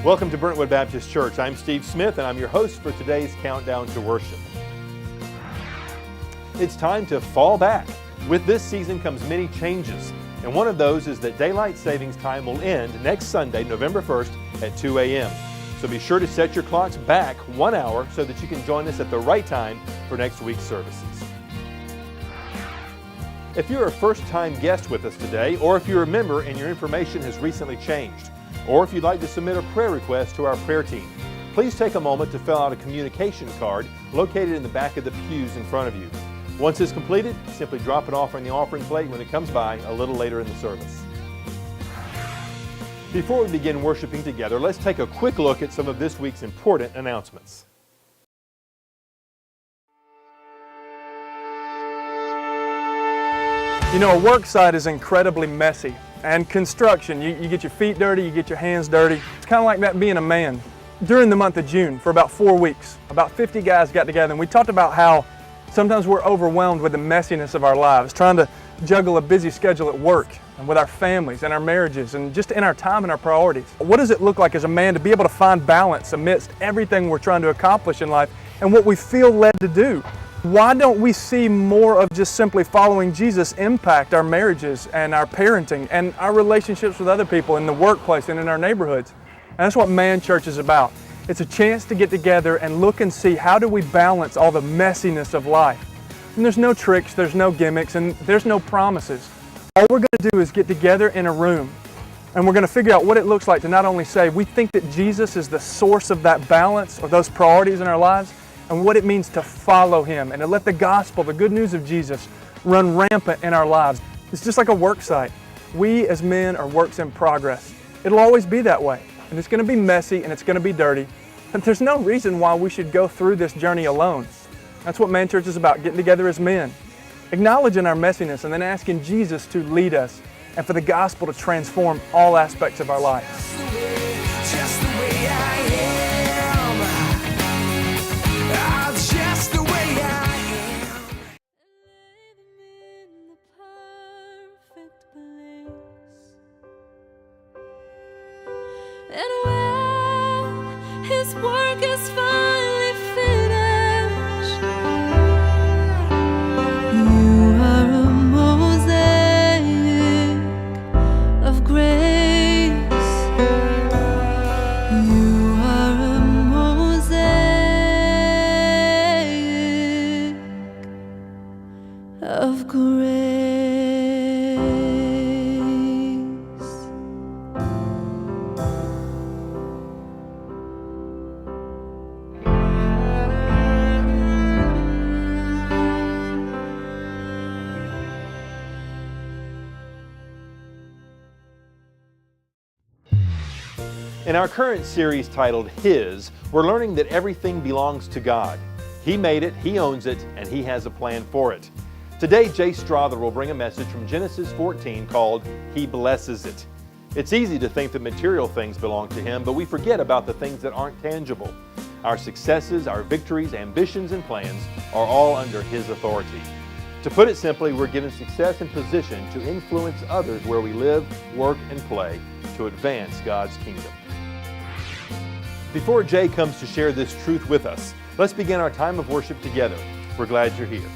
Welcome to Brentwood Baptist Church. I'm Steve Smith and I'm your host for today's Countdown to Worship. It's time to fall back. With this season comes many changes, and one of those is that daylight savings time will end next Sunday, November 1st at 2 a.m. So be sure to set your clocks back 1 hour so that you can join us at the right time for next week's services. If you're a first-time guest with us today, or if you're a member and your information has recently changed, or if you'd like to submit a prayer request to our prayer team, please take a moment to fill out a communication card located in the back of the pews in front of you. Once it's completed, simply drop it off on the offering plate when it comes by a little later in the service. Before we begin worshiping together, let's take a quick look at some of this week's important announcements. You know, a work site is incredibly messy, and construction, you get your feet dirty, you get your hands dirty. It's kind of like that being a man. During the month of June, for about 4 weeks, about 50 guys got together and we talked about how sometimes we're overwhelmed with the messiness of our lives, trying to juggle a busy schedule at work and with our families and our marriages and just in our time and our priorities. What does it look like as a man to be able to find balance amidst everything we're trying to accomplish in life and what we feel led to do? Why don't we see more of just simply following Jesus impact our marriages and our parenting and our relationships with other people in the workplace and in our neighborhoods? And that's what Man Church is about. It's a chance to get together and look and see how do we balance all the messiness of life. And there's no tricks, there's no gimmicks, and there's no promises. All we're going to do is get together in a room and we're going to figure out what it looks like to not only say we think that Jesus is the source of that balance or those priorities in our lives, and what it means to follow Him and to let the gospel, the good news of Jesus, run rampant in our lives. It's just like a work site. We as men are works in progress. It'll always be that way. And it's going to be messy and it's going to be dirty. But there's no reason why we should go through this journey alone. That's what Man Church is about, getting together as men, acknowledging our messiness and then asking Jesus to lead us and for the gospel to transform all aspects of our life. Just the way I am. Just the way I am. In the perfect place. And when His work is finally finished, you are a mosaic of grace. You are a mosaic of grace. In our current series titled His, we're learning that everything belongs to God. He made it, He owns it, and He has a plan for it. Today, Jay Strother will bring a message from Genesis 14 called He Blesses It. It's easy to think that material things belong to Him, but we forget about the things that aren't tangible. Our successes, our victories, ambitions, and plans are all under His authority. To put it simply, we're given success and position to influence others where we live, work, and play to advance God's kingdom. Before Jay comes to share this truth with us, let's begin our time of worship together. We're glad you're here.